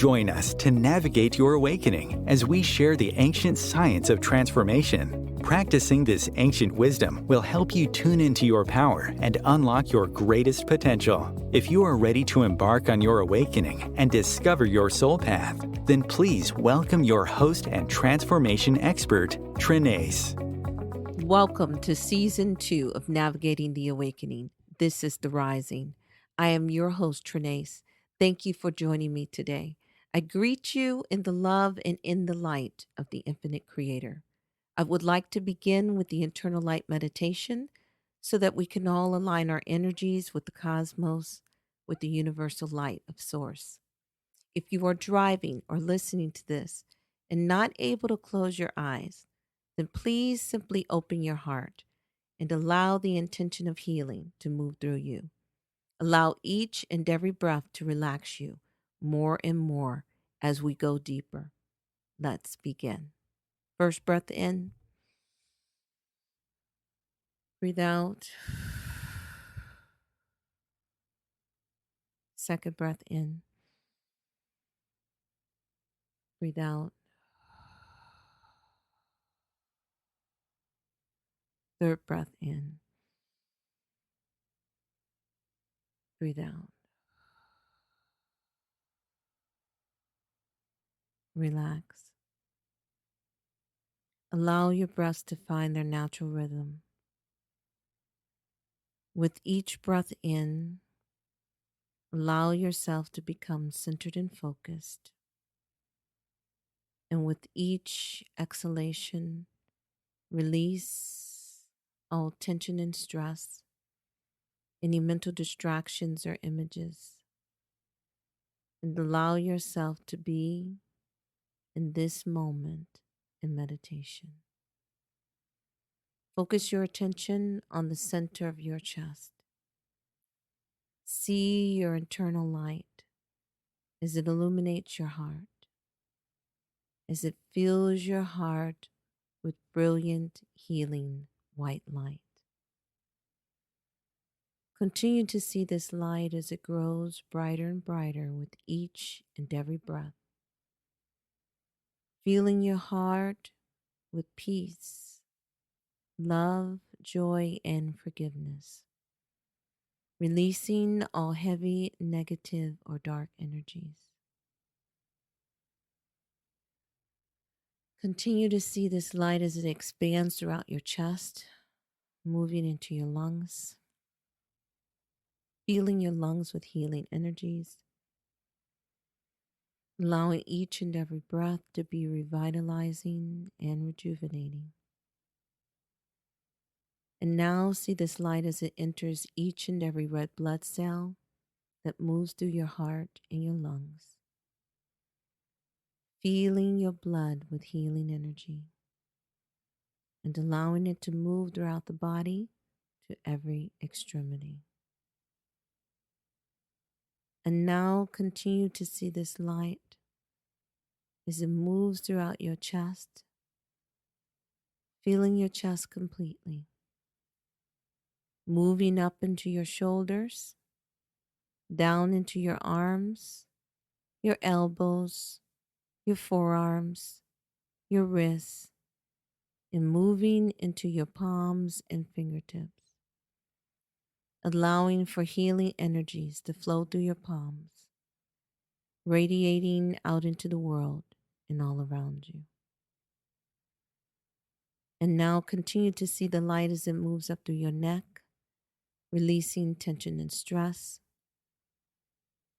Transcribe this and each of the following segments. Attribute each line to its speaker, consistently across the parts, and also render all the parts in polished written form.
Speaker 1: Join us to navigate your awakening as we share the ancient science of transformation. Practicing this ancient wisdom will help you tune into your power and unlock your greatest potential. If you are ready to embark on your awakening and discover your soul path, then please welcome your host and transformation expert, Trenayce.
Speaker 2: Welcome to Season 2 of Navigating the Awakening. This is The Rising. I am your host, Trenayce. Thank you for joining me today. I greet you in the love and in the light of the Infinite Creator. I would like to begin with the internal light meditation so that we can all align our energies with the cosmos, with the universal light of Source. If you are driving or listening to this and not able to close your eyes, then please simply open your heart and allow the intention of healing to move through you. Allow each and every breath to relax you more and more as we go deeper. Let's begin. First breath in. Breathe out. Second breath in. Breathe out. Third breath in. Breathe out. Relax. Allow your breaths to find their natural rhythm. With each breath in, allow yourself to become centered and focused. And with each exhalation, release all tension and stress, any mental distractions or images, and allow yourself to be in this moment in meditation. Focus your attention on the center of your chest. See your internal light as it illuminates your heart, as it fills your heart with brilliant, healing white light. Continue to see this light as it grows brighter and brighter with each and every breath. Filling your heart with peace, love, joy, and forgiveness. Releasing all heavy, negative, or dark energies. Continue to see this light as it expands throughout your chest, moving into your lungs, filling your lungs with healing energies, allowing each and every breath to be revitalizing and rejuvenating. And now see this light as it enters each and every red blood cell that moves through your heart and your lungs, filling your blood with healing energy and allowing it to move throughout the body to every extremity. And now continue to see this light as it moves throughout your chest, filling your chest completely, moving up into your shoulders, down into your arms, your elbows, your forearms, your wrists, and moving into your palms and fingertips, allowing for healing energies to flow through your palms, radiating out into the world and all around you. And now continue to see the light as it moves up through your neck, releasing tension and stress,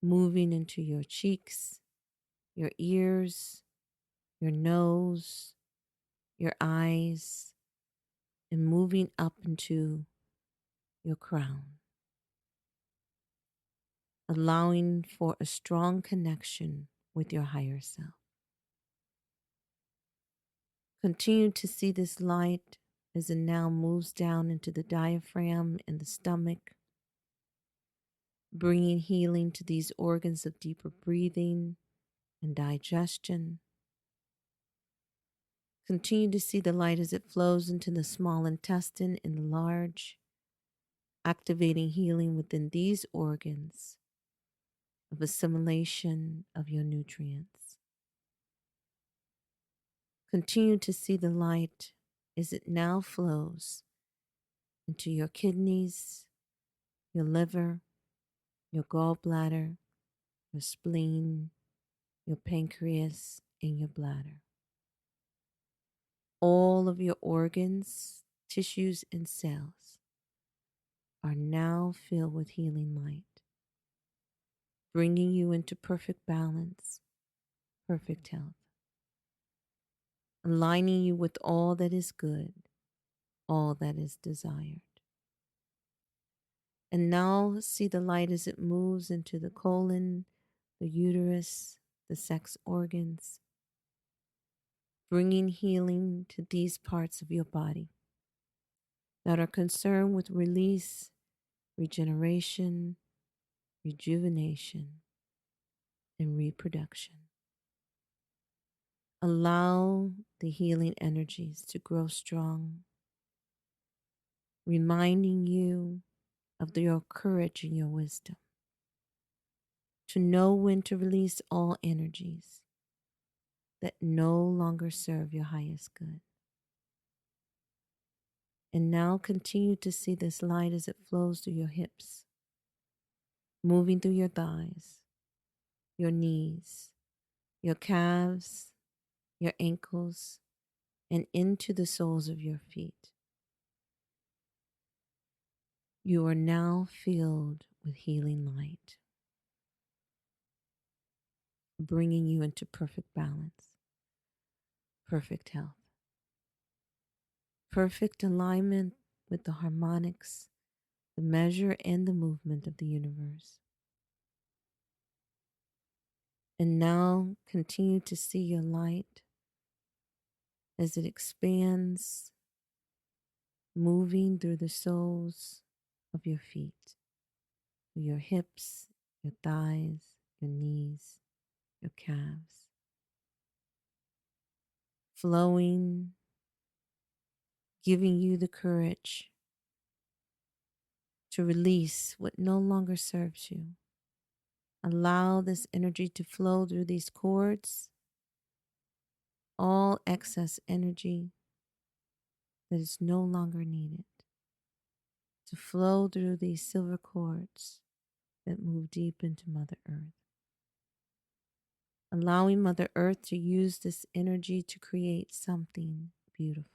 Speaker 2: moving into your cheeks, your ears, your nose, your eyes, and moving up into your crown, allowing for a strong connection with your higher self. Continue to see this light as it now moves down into the diaphragm and the stomach, bringing healing to these organs of deeper breathing and digestion. Continue to see the light as it flows into the small intestine and the large, activating healing within these organs of assimilation of your nutrients. Continue to see the light as it now flows into your kidneys, your liver, your gallbladder, your spleen, your pancreas, and your bladder. All of your organs, tissues, and cells are now filled with healing light, bringing you into perfect balance, perfect health, aligning you with all that is good, all that is desired. And now see the light as it moves into the colon, the uterus, the sex organs, bringing healing to these parts of your body that are concerned with release, regeneration, rejuvenation, and reproduction. Allow the healing energies to grow strong, reminding you of your courage and your wisdom, to know when to release all energies that no longer serve your highest good. And now continue to see this light as it flows through your hips, moving through your thighs, your knees, your calves, your ankles, and into the soles of your feet. You are now filled with healing light, bringing you into perfect balance, perfect health, perfect alignment with the harmonics, the measure, and the movement of the universe. And now continue to see your light as it expands, moving through the soles of your feet, through your hips, your thighs, your knees, your calves, flowing, giving you the courage to release what no longer serves you. Allow this energy to flow through these cords, all excess energy that is no longer needed, to flow through these silver cords that move deep into Mother Earth. Allowing Mother Earth to use this energy to create something beautiful.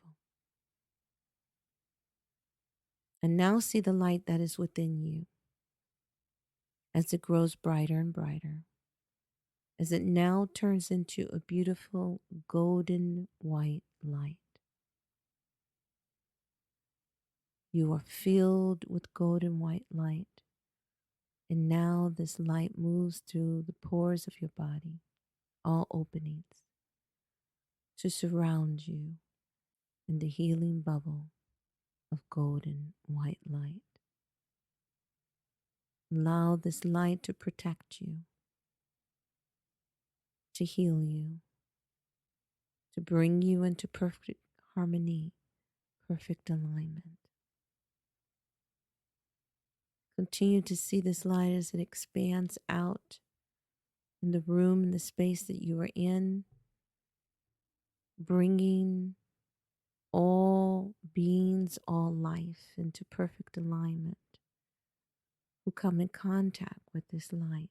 Speaker 2: And now see the light that is within you as it grows brighter and brighter, as it now turns into a beautiful golden white light. You are filled with golden white light, and now this light moves through the pores of your body, all openings, to surround you in the healing bubble of golden white light. Allow this light to protect you, to heal you, to bring you into perfect harmony, perfect alignment. Continue to see this light as it expands out in the room, in the space that you are in, bringing all beings, all life into perfect alignment, who come in contact with this light,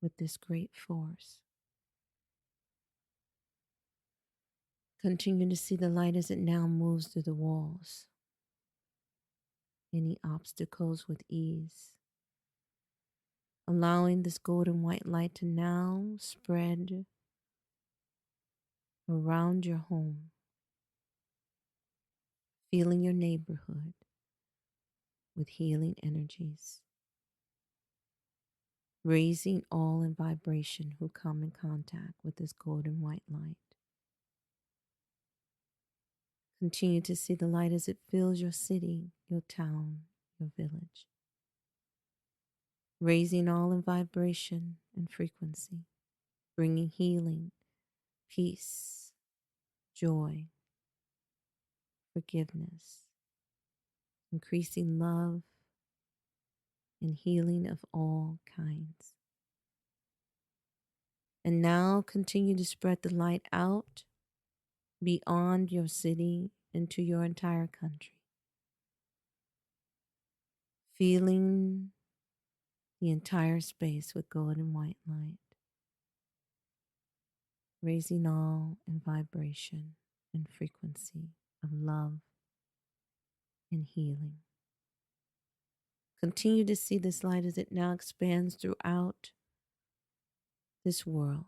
Speaker 2: with this great force. Continue to see the light as it now moves through the walls, any obstacles with ease, allowing this golden white light to now spread around your home, filling your neighborhood with healing energies, raising all in vibration who come in contact with this golden white light. Continue to see the light as it fills your city, your town, your village, raising all in vibration and frequency, bringing healing, peace, joy, forgiveness, increasing love and healing of all kinds. And now continue to spread the light out beyond your city into your entire country, filling the entire space with gold and white light, raising all in vibration and frequency of love and healing. Continue to see this light as it now expands throughout this world,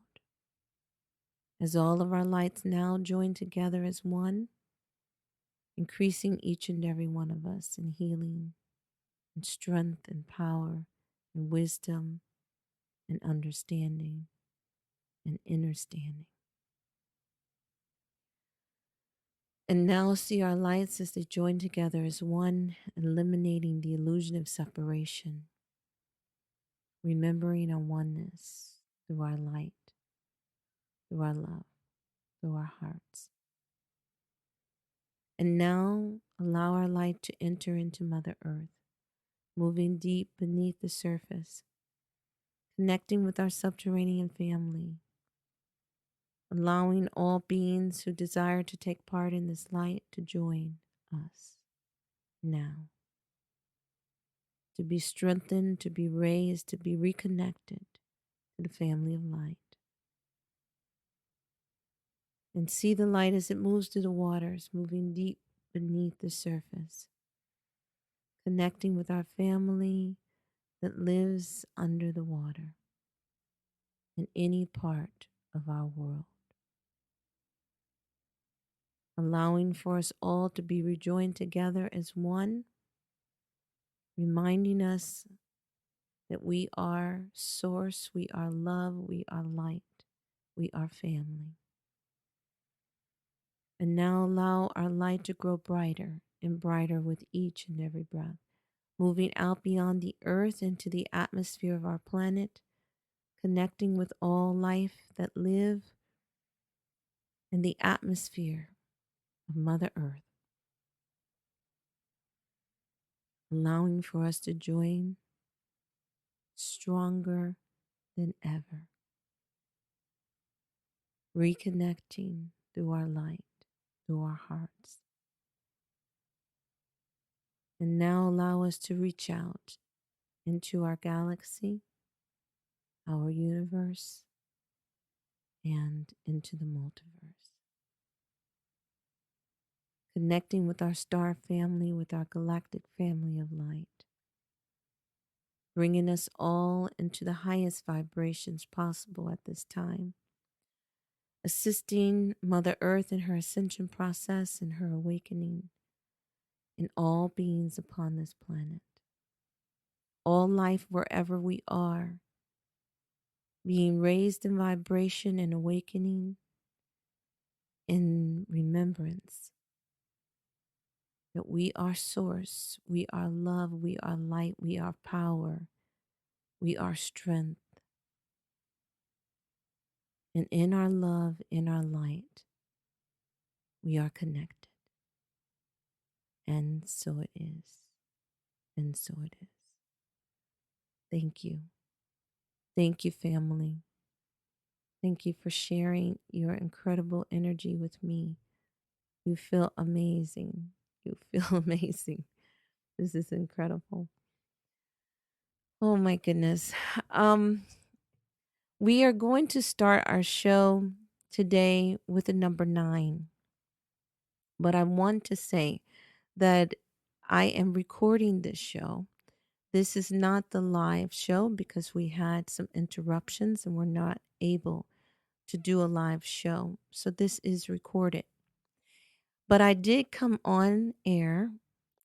Speaker 2: as all of our lights now join together as one, increasing each and every one of us in healing and strength and power and wisdom and understanding and understanding. And now see our lights as they join together as one, eliminating the illusion of separation, remembering our oneness through our light, through our love, through our hearts. And now allow our light to enter into Mother Earth, moving deep beneath the surface, connecting with our subterranean family, allowing all beings who desire to take part in this light to join us now, to be strengthened, to be raised, to be reconnected to the family of light. And see the light as it moves through the waters, moving deep beneath the surface, connecting with our family that lives under the water in any part of our world, allowing for us all to be rejoined together as one, reminding us that we are source, we are love, we are light, we are family. And now allow our light to grow brighter and brighter with each and every breath, moving out beyond the earth into the atmosphere of our planet, connecting with all life that live in the atmosphere of Mother Earth, allowing for us to join stronger than ever, reconnecting through our light, through our hearts. And now allow us to reach out into our galaxy, our universe, and into the multiverse. Connecting with our star family, with our galactic family of light, bringing us all into the highest vibrations possible at this time, assisting Mother Earth in her ascension process and her awakening, in all beings upon this planet, all life wherever we are, being raised in vibration and awakening in remembrance that we are source, we are love, we are light, we are power, we are strength. And in our love, in our light, we are connected. And so it is. And so it is. Thank you. Thank you, family. Thank you for sharing your incredible energy with me. You feel amazing. You feel amazing. This is incredible. Oh my goodness. We are going to start our show today with a number 9. But I want to say that I am recording this show. This is not the live show because we had some interruptions and we're not able to do a live show. So this is recorded. But I did come on air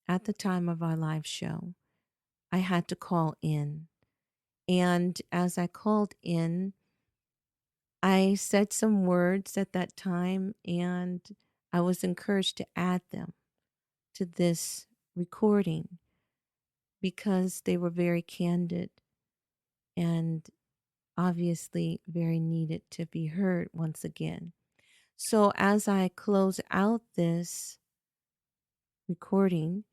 Speaker 2: at the time of our live show. I had to call in. And as I called in, I said some words at that time and I was encouraged to add them to this recording because they were very candid and obviously very needed to be heard once again. So as I close out this recording,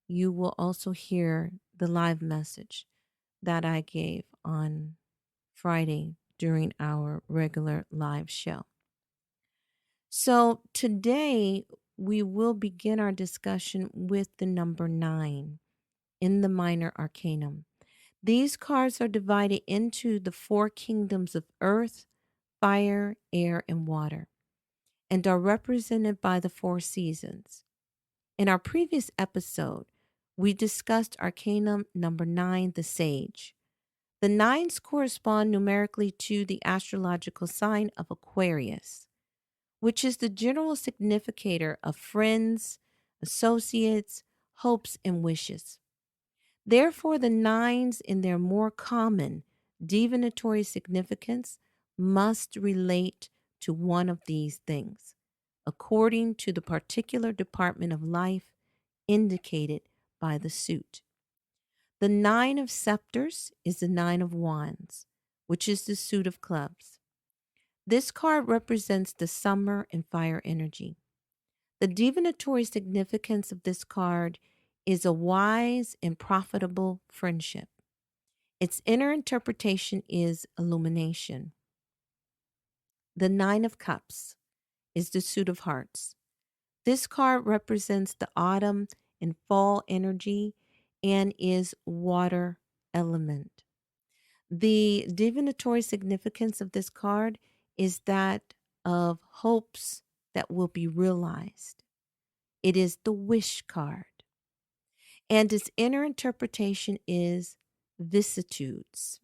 Speaker 2: you will also hear the live message that I gave on Friday during our regular live show. So today we will begin our discussion with the number 9 in the Minor Arcanum. These cards are divided into the 4 kingdoms of earth, fire, air, and water, and are represented by the 4 seasons. In our previous episode, we discussed Arcanum number 9, the Sage. The nines correspond numerically to the astrological sign of Aquarius, which is the general significator of friends, associates, hopes, and wishes. Therefore, the nines, in their more common divinatory significance, must relate to one of these things, according to the particular department of life indicated by the suit. The 9 of scepters is the 9 of wands, which is the suit of clubs. This card represents the summer and fire energy. The divinatory significance of this card is a wise and profitable friendship. Its inner interpretation is illumination. The 9 of cups is the suit of hearts. This card represents the autumn and fall energy and is water element. The divinatory significance of this card is that of hopes that will be realized. It is the wish card. And its inner interpretation is vicissitudes.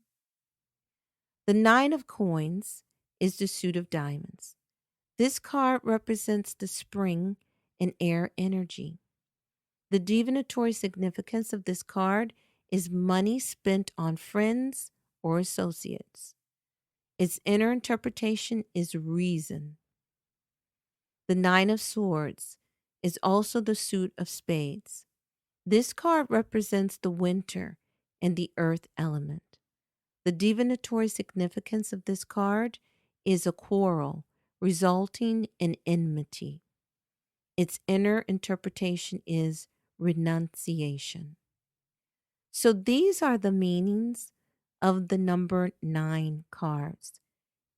Speaker 2: The 9 of coins is the suit of diamonds. This card represents the spring and air energy. The divinatory significance of this card is money spent on friends or associates. Its inner interpretation is reason. The 9 of swords is also the suit of spades. This card represents the winter and the earth element. The divinatory significance of this card is a quarrel resulting in enmity. Its inner interpretation is renunciation. So these are the meanings of the number 9 cards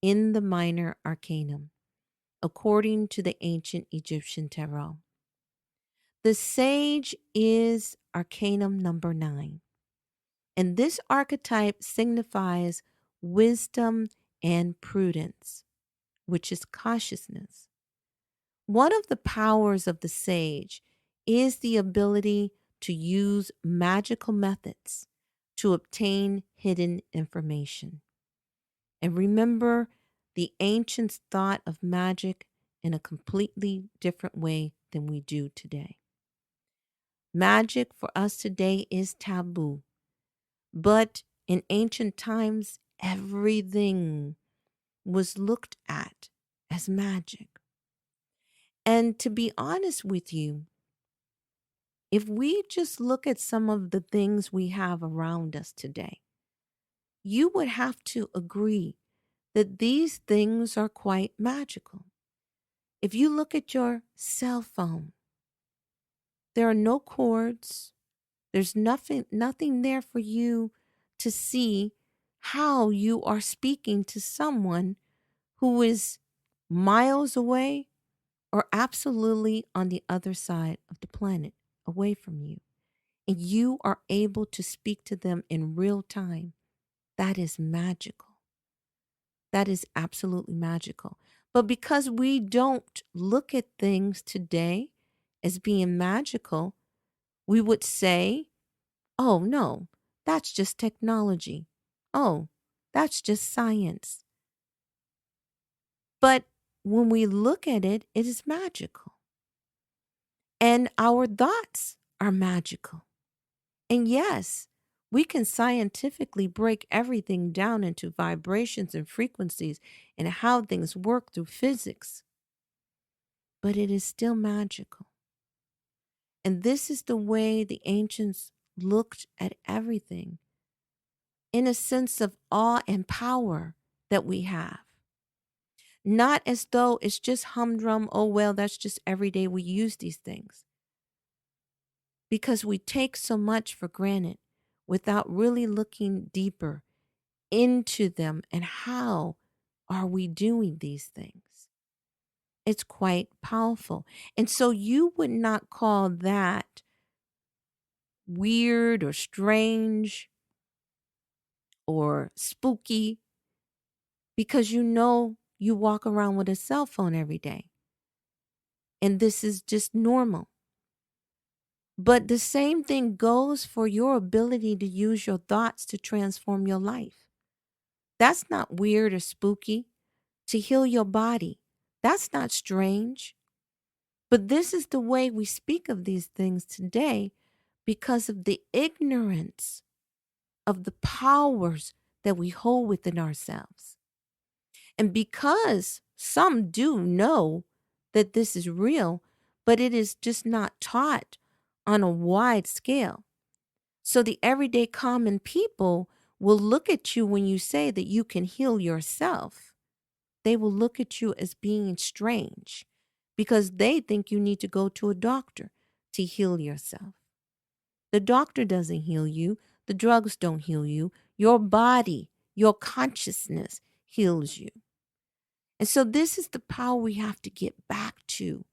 Speaker 2: in the Minor Arcanum, according to the ancient Egyptian tarot. The Sage is Arcanum number 9, and this archetype signifies wisdom and prudence, which is cautiousness. One of the powers of the Sage is the ability to use magical methods to obtain hidden information. And remember, the ancients thought of magic in a completely different way than we do today. Magic for us today is taboo, but in ancient times, everything was looked at as magic. And to be honest with you, if we just look at some of the things we have around us today, you would have to agree that these things are quite magical. If you look at your cell phone, there are no cords. There's nothing there for you to see how you are speaking to someone who is miles away or absolutely on the other side of the planet, away from you. And you are able to speak to them in real time. That is magical. That is absolutely magical. But because we don't look at things today as being magical, we would say, oh, no, that's just technology. Oh, that's just science. But when we look at it, it is magical. And our thoughts are magical. And yes, we can scientifically break everything down into vibrations and frequencies and how things work through physics. But it is still magical. And this is the way the ancients looked at everything, in a sense of awe and power that we have. Not as though it's just humdrum, oh, well, that's just every day we use these things. Because we take so much for granted without really looking deeper into them and how are we doing these things. It's quite powerful. And so you would not call that weird or strange or spooky because you know you walk around with a cell phone every day. And this is just normal. But the same thing goes for your ability to use your thoughts to transform your life. That's not weird or spooky. To heal your body, that's not strange. But this is the way we speak of these things today because of the ignorance of the powers that we hold within ourselves. And because some do know that this is real, but it is just not taught on a wide scale. So the everyday common people will look at you when you say that you can heal yourself. They will look at you as being strange because they think you need to go to a doctor to heal yourself. The doctor doesn't heal you. The drugs don't heal you. Your body, your consciousness heals you. And so this is the power we have to get back to.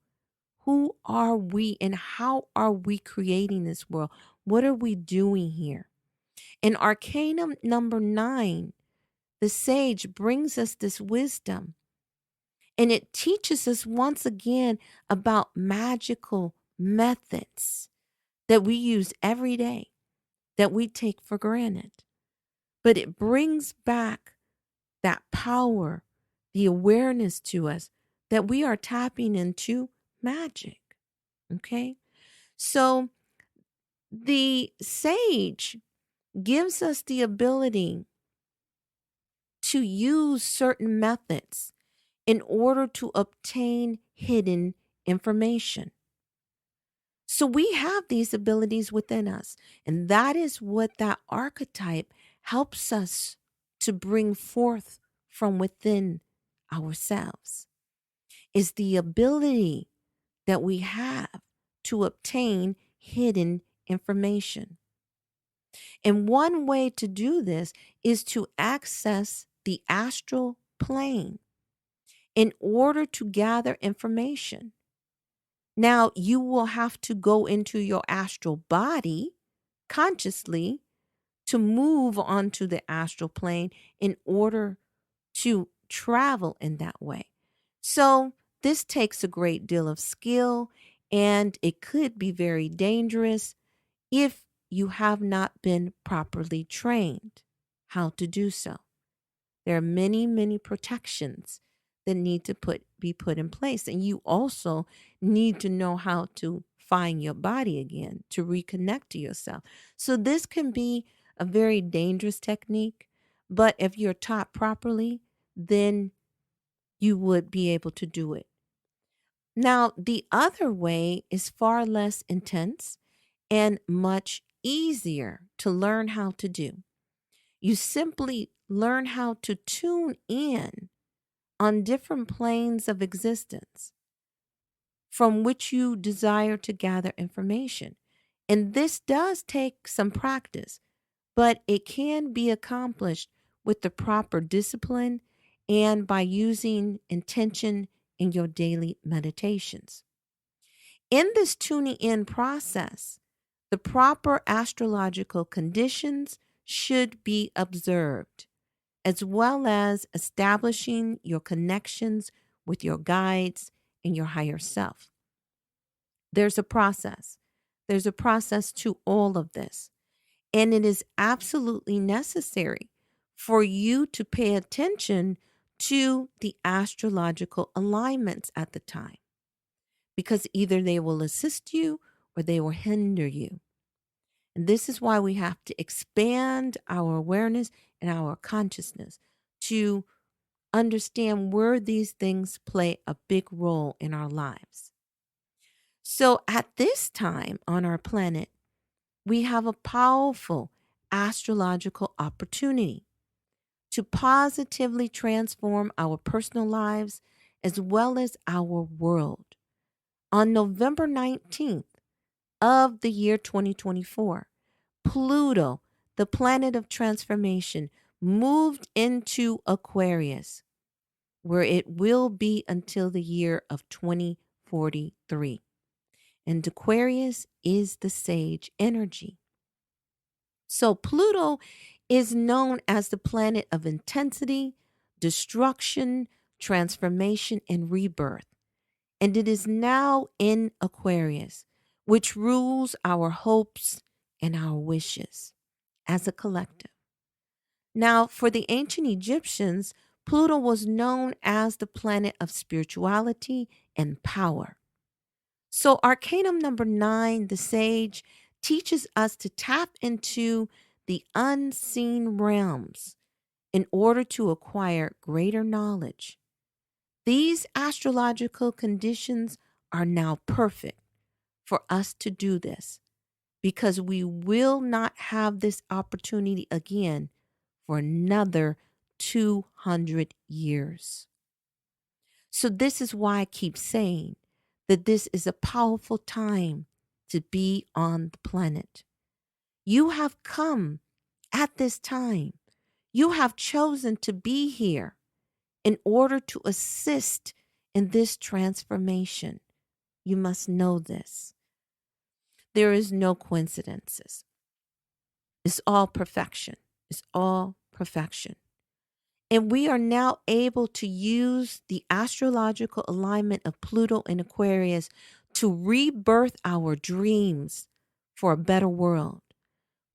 Speaker 2: Who are we and how are we creating this world? What are we doing here? In Arcana number 9, the sage brings us this wisdom. And it teaches us once again about magical methods that we use every day that we take for granted. But it brings back that power, the awareness to us that we are tapping into magic. Okay? So the sage gives us the ability to use certain methods in order to obtain hidden information. So we have these abilities within us, and that is what that archetype helps us to bring forth from within ourselves, is the ability that we have to obtain hidden information. And one way to do this is to access the astral plane in order to gather information. Now, you will have to go into your astral body consciously to move onto the astral plane in order to travel in that way. So, this takes a great deal of skill and it could be very dangerous if you have not been properly trained how to do so. There are many, many protections that need to be put in place. And you also need to know how to find your body again, to reconnect to yourself. So this can be a very dangerous technique, but if you're taught properly, then you would be able to do it. Now, the other way is far less intense and much easier to learn how to do. You simply learn how to tune in on different planes of existence from which you desire to gather information. And this does take some practice, but it can be accomplished with the proper discipline and by using intention in your daily meditations. In this tuning in process, the proper astrological conditions should be observed, as well as establishing your connections with your guides and your higher self. There's a process. There's a process to all of this. And it is absolutely necessary for you to pay attention to the astrological alignments at the time, because either they will assist you or they will hinder you. And this is why we have to expand our awareness and our consciousness to understand where these things play a big role in our lives. So at this time on our planet, we have a powerful astrological opportunity to positively transform our personal lives as well as our world. On November 19th of the year 2024, Pluto, the planet of transformation, moved into Aquarius, where it will be until the year of 2043. And Aquarius is the sage energy. So Pluto is known as the planet of intensity, destruction, transformation, and rebirth. And it is now in Aquarius, which rules our hopes and our wishes as a collective. Now, for the ancient Egyptians, Pluto was known as the planet of spirituality and power. So, Arcanum number 9, the sage, teaches us to tap into the unseen realms in order to acquire greater knowledge. These astrological conditions are now perfect for us to do this because we will not have this opportunity again for another 200 years. So, this is why I keep saying that this is a powerful time to be on the planet. You have come at this time. You have chosen to be here in order to assist in this transformation. You must know this. There is no coincidences. It's all perfection. It's all perfection. And we are now able to use the astrological alignment of Pluto and Aquarius to rebirth our dreams for a better world.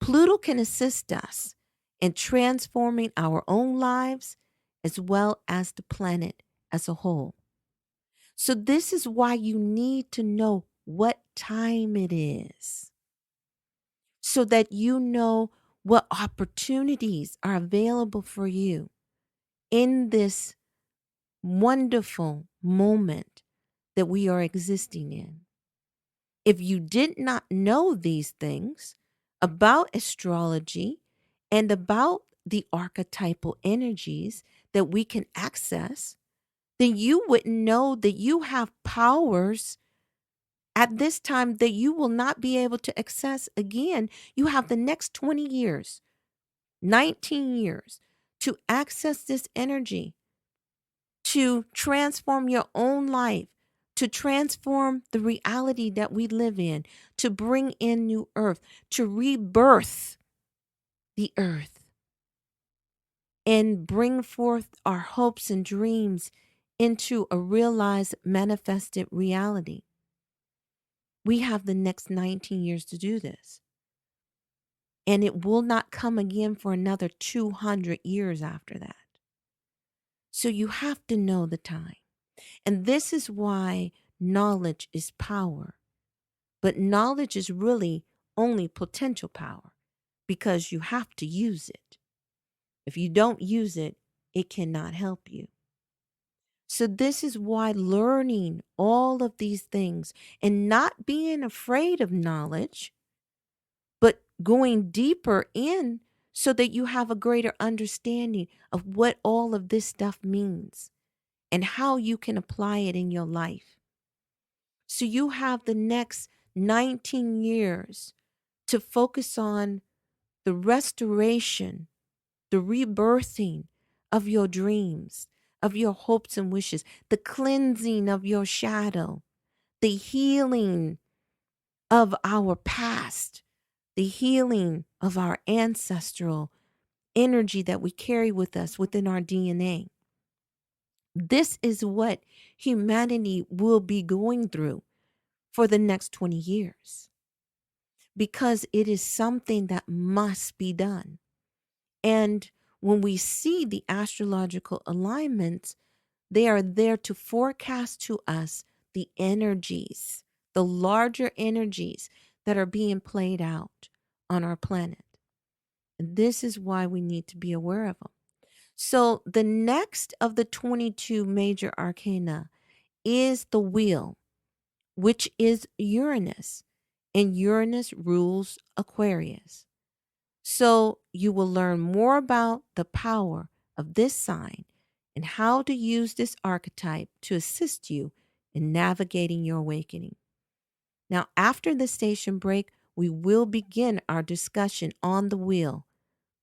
Speaker 2: Pluto can assist us in transforming our own lives as well as the planet as a whole. So, this is why you need to know what time it is so that you know what opportunities are available for you in this wonderful moment that we are existing in. If you did not know these things about astrology and about the archetypal energies that we can access, then you wouldn't know that you have powers at this time that you will not be able to access again. You have the next 20 years, 19 years to access this energy, to transform your own life, to transform the reality that we live in, to bring in new earth, to rebirth the earth and bring forth our hopes and dreams into a realized, manifested reality. We have the next 19 years to do this. And it will not come again for another 200 years after that. So you have to know the time. And this is why knowledge is power. But knowledge is really only potential power because you have to use it. If you don't use it, it cannot help you. So this is why learning all of these things and not being afraid of knowledge, but going deeper in so that you have a greater understanding of what all of this stuff means and how you can apply it in your life. So you have the next 19 years to focus on the restoration, the rebirthing of your dreams, of your hopes and wishes, the cleansing of your shadow, the healing of our past, the healing of our ancestral energy that we carry with us within our DNA. This is what humanity will be going through for the next 20 years because it is something that must be done. And when we see the astrological alignments, they are there to forecast to us the energies, the larger energies that are being played out on our planet. And this is why we need to be aware of them. So the next of the 22 major arcana is the wheel, which is Uranus, and Uranus rules Aquarius. So you will learn more about the power of this sign and how to use this archetype to assist you in navigating your awakening. Now, after the station break, we will begin our discussion on the wheel,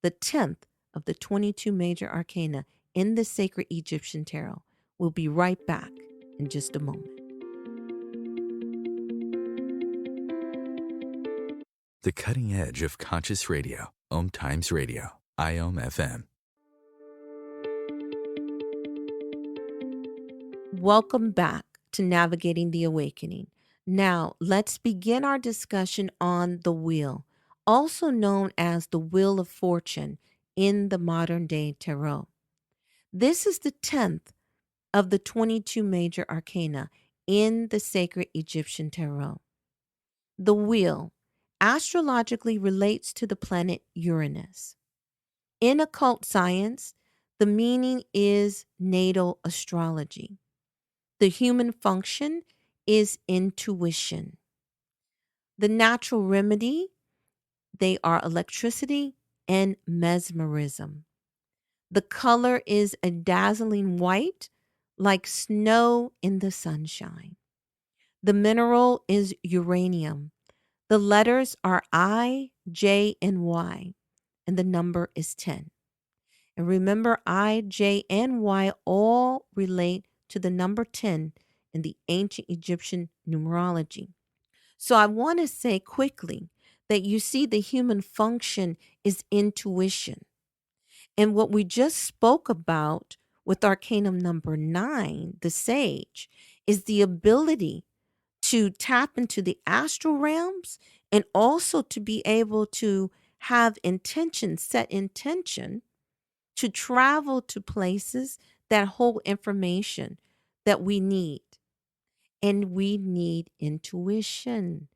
Speaker 2: the 10th of the 22 major arcana in the sacred Egyptian tarot. We'll be right back in just a moment.
Speaker 1: The cutting edge of conscious radio, Om Times Radio, IOM FM.
Speaker 2: Welcome back to Navigating the Awakening. Now, let's begin our discussion on the wheel, also known as the Wheel of Fortune in the modern day tarot. This is the 10th of the 22 major arcana in the sacred Egyptian tarot. The wheel astrologically relates to the planet Uranus. In occult science, the meaning is natal astrology. The human function is intuition. The natural remedy, they are electricity and mesmerism. The color is a dazzling white, like snow in the sunshine. The mineral is uranium. The letters are I, J, and Y, and the number is 10. And remember, I, J, and Y all relate to the number 10 in the ancient Egyptian numerology. So I want to say quickly that you see the human function is intuition. And what we just spoke about with Arcanum number 9, the sage, is the ability to tap into the astral realms and also to be able to have intention, set intention to travel to places that hold information that we need. And we need intuition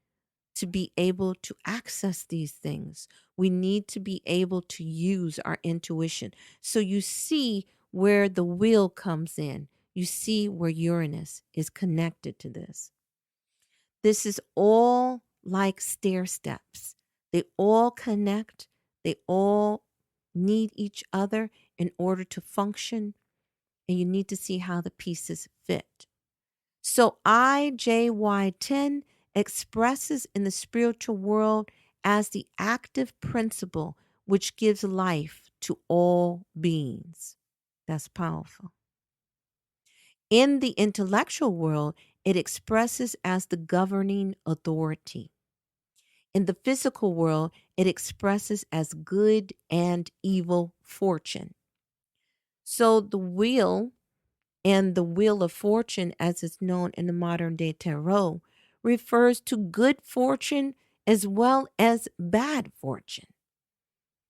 Speaker 2: to be able to access these things. We need to be able to use our intuition. So you see where the wheel comes in. You see where Uranus is connected to this. This is all like stair steps. They all connect. They all need each other in order to function. And you need to see how the pieces fit. So IJY10 expresses in the spiritual world as the active principle which gives life to all beings. That's powerful. In the intellectual world, it expresses as the governing authority. In the physical world, it expresses as good and evil fortune. So the wheel and the Wheel of Fortune, as it's known in the modern day tarot, refers to good fortune as well as bad fortune.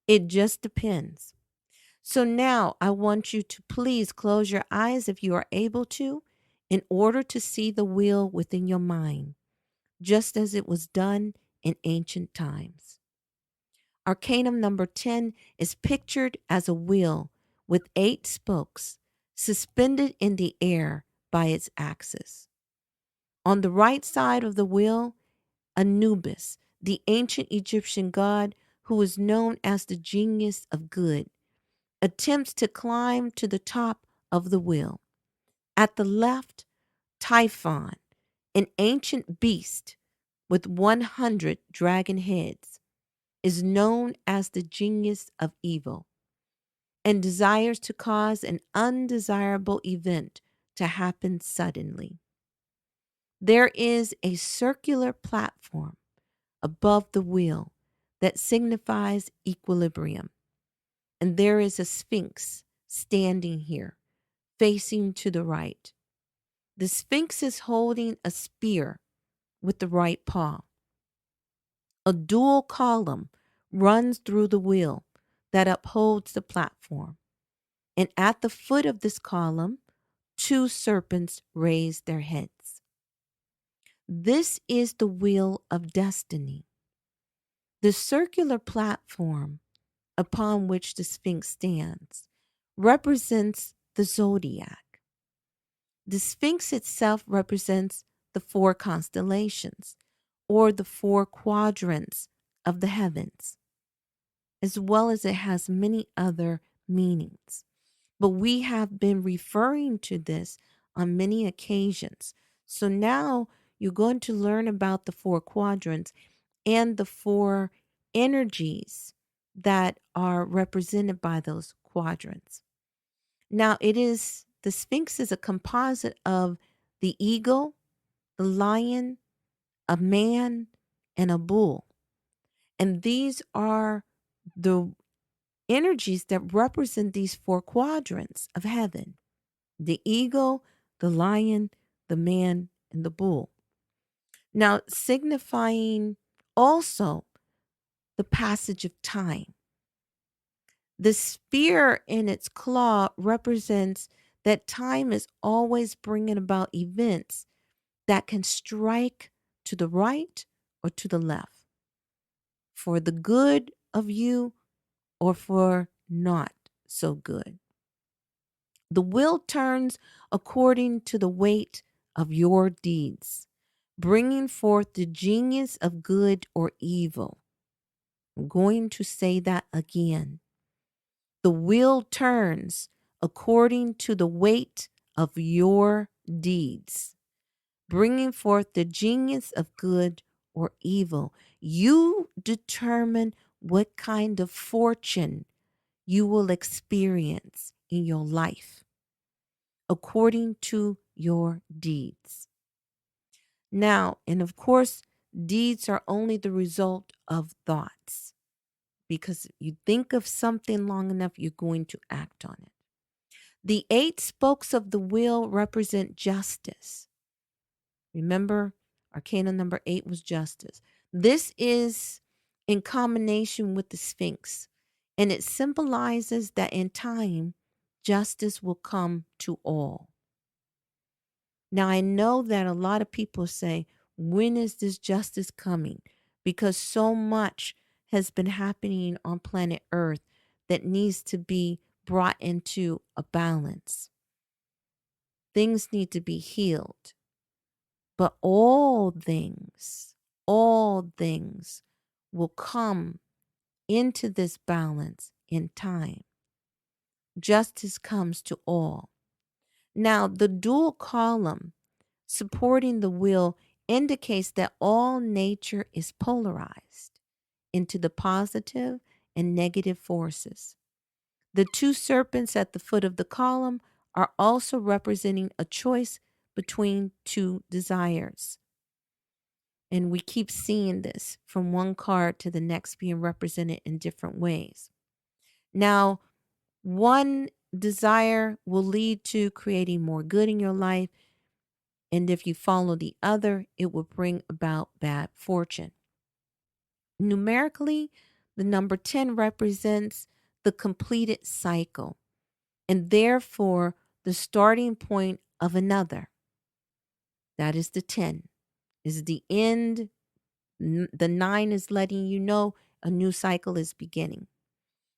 Speaker 2: It just depends. So now I want you to please close your eyes if you are able to, in order to see the wheel within your mind, just as it was done in ancient times. Arcanum number 10 is pictured as a wheel with 8 spokes suspended in the air by its axis. On the right side of the wheel, Anubis, the ancient Egyptian god who is known as the genius of good, attempts to climb to the top of the wheel. At the left, Typhon, an ancient beast with 100 dragon heads, is known as the genius of evil and desires to cause an undesirable event to happen suddenly. There is a circular platform above the wheel that signifies equilibrium, and there is a sphinx standing here, facing to the right. The sphinx is holding a spear with the right paw. A dual column runs through the wheel that upholds the platform. And at the foot of this column, 2 serpents raise their heads. This is the wheel of destiny. The circular platform upon which the Sphinx stands represents the zodiac. The Sphinx itself represents the 4 constellations, or the 4 quadrants of the heavens, as well as it has many other meanings. But we have been referring to this on many occasions. So now you're going to learn about the 4 quadrants and the 4 energies that are represented by those quadrants. Now, the Sphinx is a composite of the eagle, the lion, a man, and a bull. And these are the energies that represent these four quadrants of heaven: the eagle, the lion, the man, and the bull. Now, signifying also the passage of time. The spear in its claw represents that time is always bringing about events that can strike to the right or to the left, for the good of you or for not so good. The wheel turns according to the weight of your deeds, bringing forth the genius of good or evil. I'm going to say that again. The wheel turns according to the weight of your deeds, bringing forth the genius of good or evil. You determine what kind of fortune you will experience in your life according to your deeds. Now, and of course, deeds are only the result of thoughts, because you think of something long enough, you're going to act on it. The 8 spokes of the wheel represent justice. Remember, Arcana number 8 was justice. This is in combination with the Sphinx, and it symbolizes that in time, justice will come to all. Now, I know that a lot of people say, when is this justice coming? Because so much has been happening on planet Earth that needs to be brought into a balance. Things need to be healed. But all things will come into this balance in time. Justice comes to all. Now, the dual column supporting the wheel indicates that all nature is polarized into the positive and negative forces. The 2 serpents at the foot of the column are also representing a choice between 2 desires. And we keep seeing this from one card to the next being represented in different ways. Now, one desire will lead to creating more good in your life. And if you follow the other, it will bring about bad fortune. Numerically, the number 10 represents the completed cycle, and therefore the starting point of another. That is the 10, is the end. The 9 is letting you know a new cycle is beginning.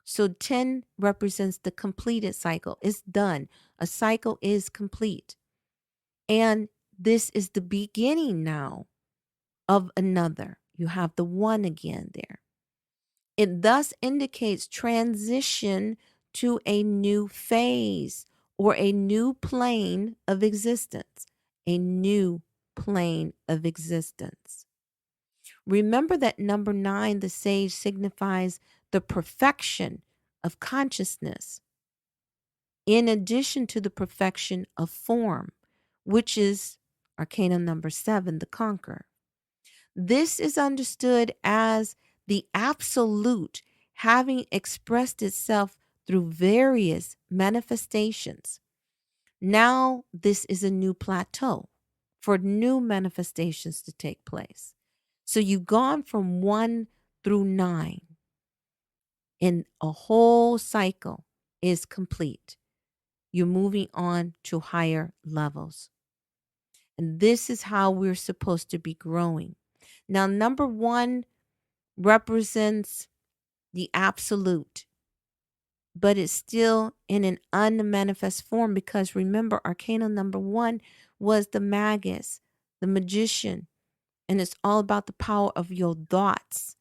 Speaker 2: So 10 represents the completed cycle. It's done. A cycle is complete. And this is the beginning now of another. You have the 1 again there. It thus indicates transition to a new phase or a new plane of existence. A new plane of existence. Remember that number 9, the sage, signifies the perfection of consciousness, in addition to the perfection of form, which is Arcana number 7, the conqueror. This is understood as the absolute having expressed itself through various manifestations. Now, this is a new plateau for new manifestations to take place. So you've gone from 1 through 9, and a whole cycle is complete. You're moving on to higher levels. And this is how we're supposed to be growing. Now, number 1 represents the absolute, but it's still in an unmanifest form, because remember, Arcana number 1 was the magus, the magician, and it's all about the power of your thoughts,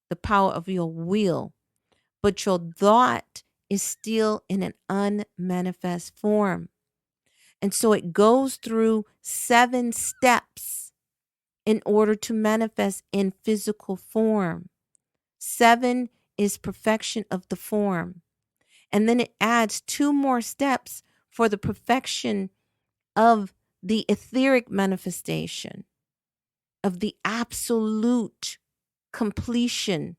Speaker 2: the power of your will. But your thought is still in an unmanifest form. And so it goes through 7 steps in order to manifest in physical form. 7 is perfection of the form. And then it adds 2 more steps for the perfection of the etheric manifestation, of the absolute completion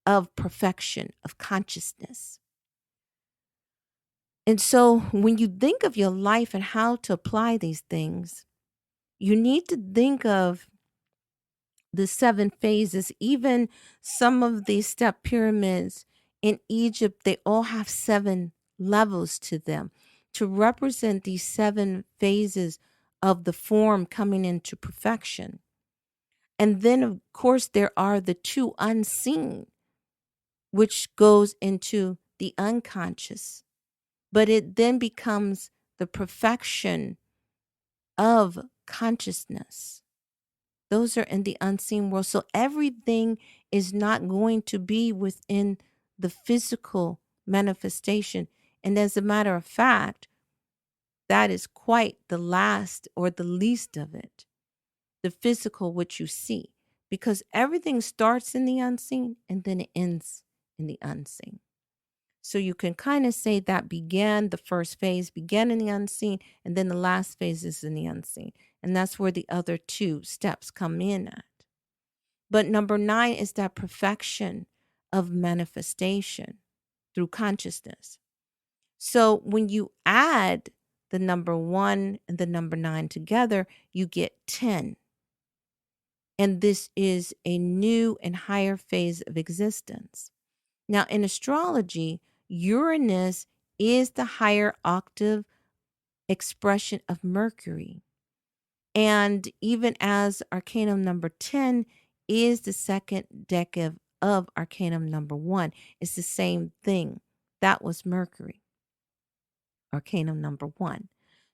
Speaker 2: of perfection, of consciousness. And so when you think of your life and how to apply these things, you need to think of the 7 phases. Even some of these step pyramids in Egypt, they all have 7 levels to them to represent these 7 phases of the form coming into perfection. And then, of course, there are the 2 unseen, which goes into the unconscious. But it then becomes the perfection of consciousness. Those are in the unseen world. So everything is not going to be within the physical manifestation. And as a matter of fact, that is quite the last or the least of it, the physical, which you see, because everything starts in the unseen and then it ends in the unseen. So you can kind of say that the first phase began in the unseen, and then the last phase is in the unseen. And that's where the other 2 steps come in at. But number 9 is that perfection of manifestation through consciousness. So when you add the number 1 and the number 9 together, you get 10. And this is a new and higher phase of existence. Now, in astrology, Uranus is the higher octave expression of Mercury. And even as Arcanum number 10 is the second decade of Arcanum number 1, it's the same thing. That was Mercury, Arcanum number 1.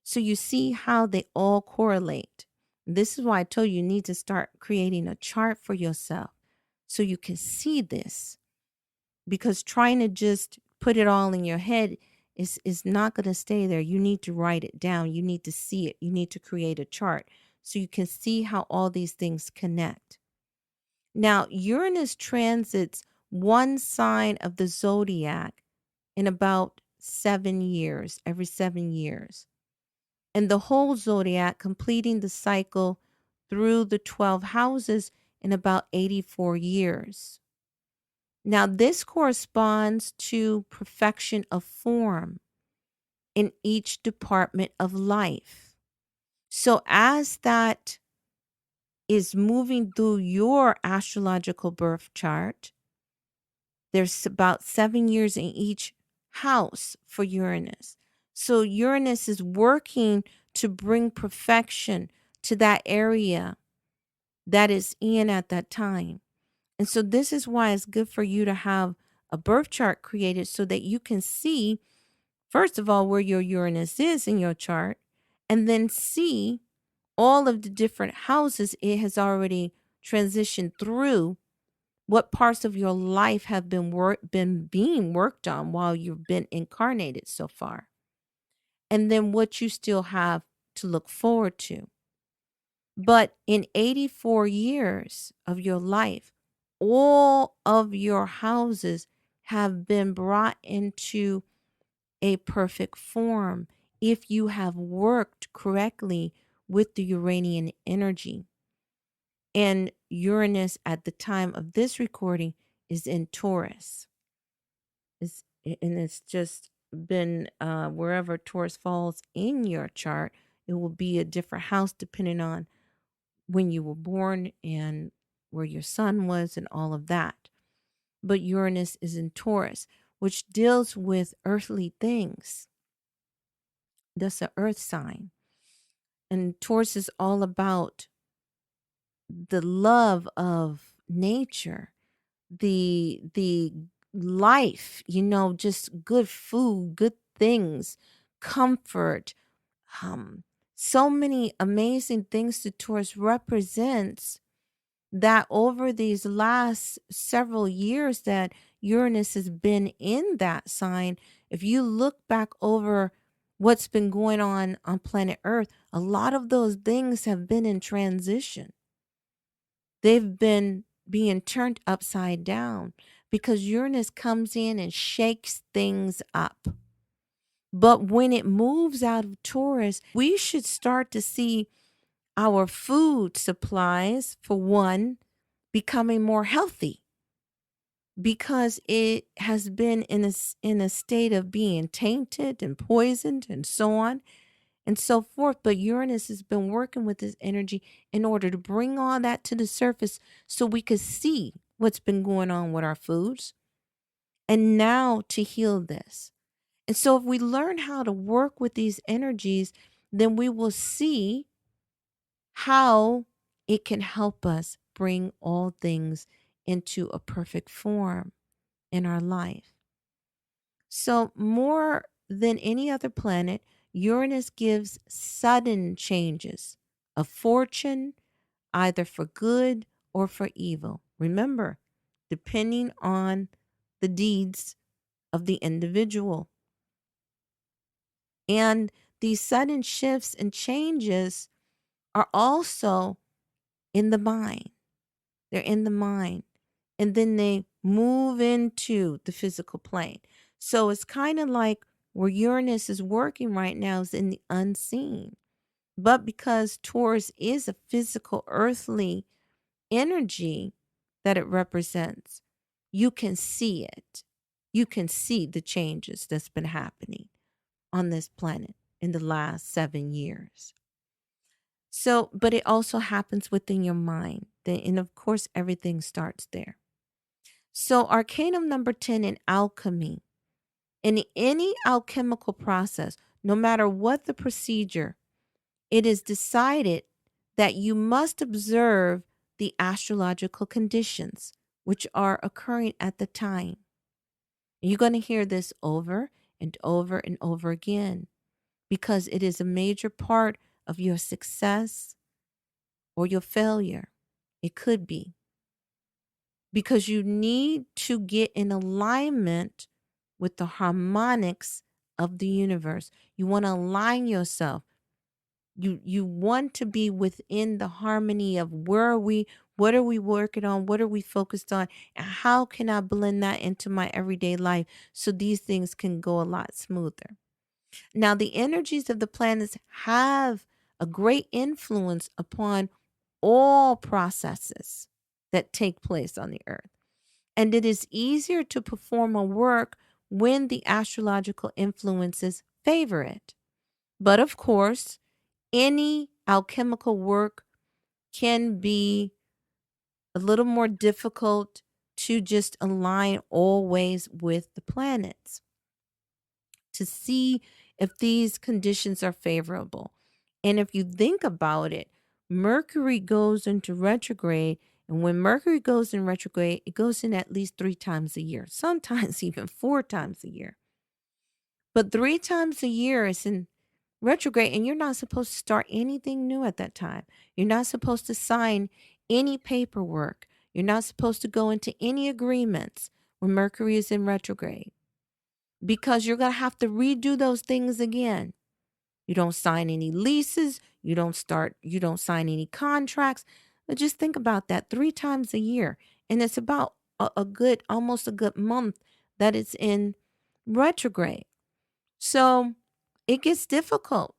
Speaker 2: So you see how they all correlate. This is why I told you need to start creating a chart for yourself so you can see this. Because trying to just put it all in your head is not going to stay there. You need to write it down. You need to see it. You need to create a chart so you can see how all these things connect. Now, Uranus transits one sign of the zodiac in about 7 years, every 7 years. And the whole zodiac completing the cycle through the 12 houses in about 84 years. Now, this corresponds to perfection of form in each department of life. So, as that is moving through your astrological birth chart, there's about 7 years in each house for Uranus. So, Uranus is working to bring perfection to that area that is in at that time. And so this is why it's good for you to have a birth chart created so that you can see, first of all, where your Uranus is in your chart, and then see all of the different houses it has already transitioned through, what parts of your life have been being worked on while you've been incarnated so far, and then what you still have to look forward to. But in 84 years of your life, all of your houses have been brought into a perfect form if you have worked correctly with the Uranian energy. And Uranus at the time of this recording is in Taurus. It's just been wherever Taurus falls in your chart, it will be a different house depending on when you were born and where your sun was and all of that. But Uranus is in Taurus, which deals with earthly things. That's an earth sign. And Taurus is all about the love of nature, the life, just good food, good things, comfort, so many amazing things that Taurus represents, that over these last several years that Uranus has been in that sign, if you look back over what's been going on planet Earth, a lot of those things have been in transition. They've been being turned upside down because Uranus comes in and shakes things up. But when it moves out of Taurus, we should start to see our food supplies, for one, becoming more healthy, because it has been in a state of being tainted and poisoned and so on and so forth. But Uranus has been working with this energy in order to bring all that to the surface so we could see what's been going on with our foods and now to heal this. And so if we learn how to work with these energies, then we will see how it can help us bring all things into a perfect form in our life. So, more than any other planet, Uranus gives sudden changes of fortune, either for good or for evil. Remember, depending on the deeds of the individual. And these sudden shifts and changes are also in the mind. They're in the mind. And then they move into the physical plane. So it's kind of like where Uranus is working right now is in the unseen. But because Taurus is a physical, earthly energy that it represents, you can see it. You can see the changes that's been happening on this planet in the last 7 years. So, but it also happens within your mind. And of course, everything starts there. So, Arcanum number 10 in alchemy. In any alchemical process, no matter what the procedure, it is decided that you must observe the astrological conditions which are occurring at the time. You're going to hear this over and over and over again because it is a major part of your success or your failure. It could be. Because you need to get in alignment with the harmonics of the universe. You want to align yourself. You want to be within the harmony of where are we, what are we working on, what are we focused on, and how can I blend that into my everyday life so these things can go a lot smoother. Now, the energies of the planets have a great influence upon all processes that take place on the earth. And it is easier to perform a work when the astrological influences favor it. But of course, any alchemical work can be a little more difficult to just align always with the planets to see if these conditions are favorable. And if you think about it, Mercury goes into retrograde. And when Mercury goes in retrograde, it goes in at least 3 times a year, sometimes even 4 times a year. But 3 times a year is in retrograde, and you're not supposed to start anything new at that time. You're not supposed to sign any paperwork. You're not supposed to go into any agreements when Mercury is in retrograde because you're going to have to redo those things again. You don't sign any leases. You don't sign any contracts. But just think about that 3 times a year. And it's about almost a good month that it's in retrograde. So it gets difficult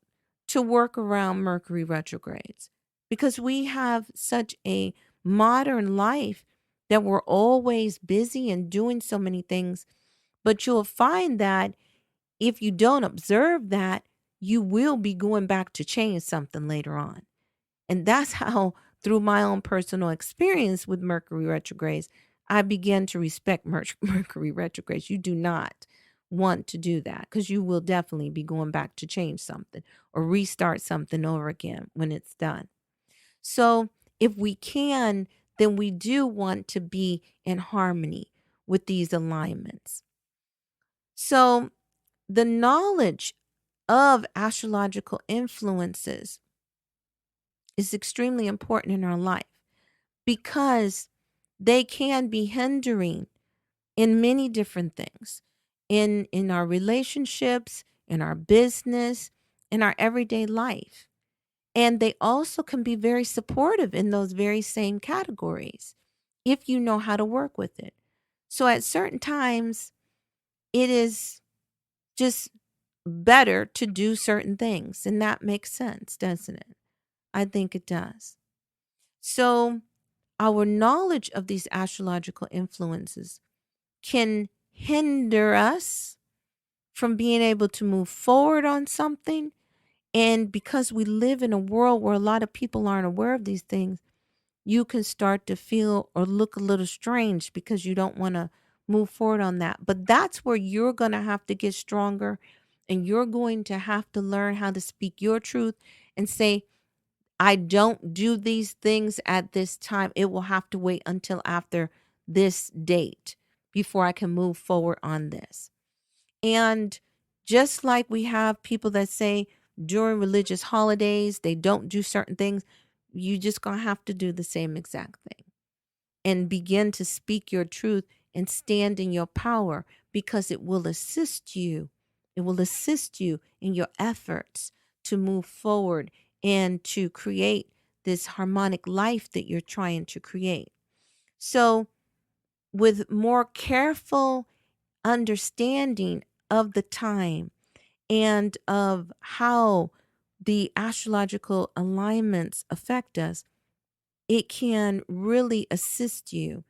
Speaker 2: to work around Mercury retrogrades because we have such a modern life that we're always busy and doing so many things. But you'll find that if you don't observe that, you will be going back to change something later on. And that's how, through my own personal experience with Mercury retrogrades, I began to respect Mercury retrogrades. You do not want to do that because you will definitely be going back to change something or restart something over again when it's done. So if we can, then we do want to be in harmony with these alignments. So the knowledge of astrological influences is extremely important in our life because they can be hindering in many different things, in our relationships, in our business, in our everyday life. And they also can be very supportive in those very same categories if you know how to work with it. So at certain times, it is just better to do certain things. And that makes sense, doesn't it? I think it does. So our knowledge of these astrological influences can hinder us from being able to move forward on something. And because we live in a world where a lot of people aren't aware of these things, you can start to feel or look a little strange because you don't want to move forward on that. But that's where you're going to have to get stronger, and you're going to have to learn how to speak your truth and say, I don't do these things at this time. It will have to wait until after this date before I can move forward on this. And just like we have people that say during religious holidays, they don't do certain things, you just going to have to do the same exact thing and begin to speak your truth and stand in your power, because it will assist you. It will assist you in your efforts to move forward and to create this harmonic life that you're trying to create. So, with more careful understanding of the time and of how the astrological alignments affect us, it can really assist you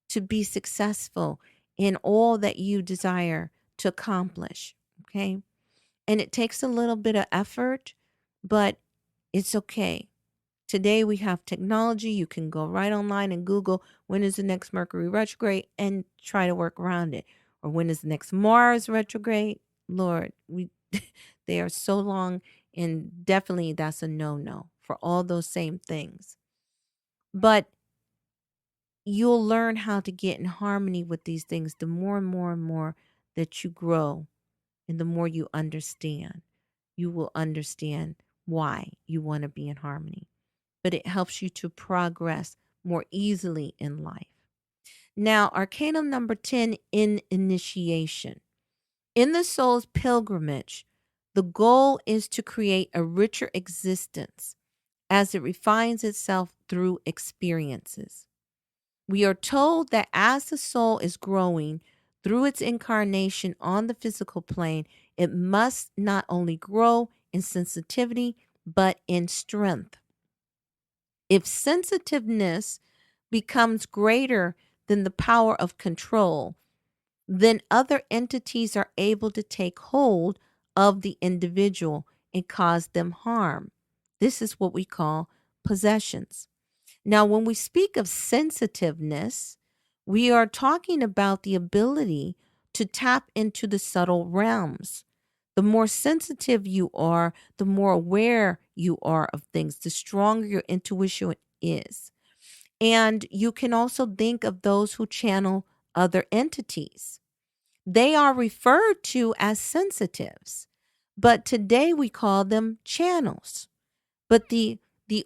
Speaker 2: to be successful in all that you desire to accomplish. Okay. And it takes a little bit of effort, but it's okay. Today we have technology. You can go right online and Google when is the next Mercury retrograde and try to work around it. Or when is the next Mars retrograde? Lord, we they are so long, and definitely that's a no-no for all those same things. But you'll learn how to get in harmony with these things the more and more and more that you grow, and the more you understand. You will understand why you want to be in harmony. But it helps you to progress more easily in life. Now, Arcana number 10, in initiation. In the soul's pilgrimage, the goal is to create a richer existence as it refines itself through experiences. We are told that as the soul is growing through its incarnation on the physical plane, it must not only grow in sensitivity, but in strength. If sensitiveness becomes greater than the power of control, then other entities are able to take hold of the individual and cause them harm. This is what we call possessions. Now, when we speak of sensitiveness, we are talking about the ability to tap into the subtle realms. The more sensitive you are, the more aware you are of things, the stronger your intuition is. And you can also think of those who channel other entities. They are referred to as sensitives, but today we call them channels. But the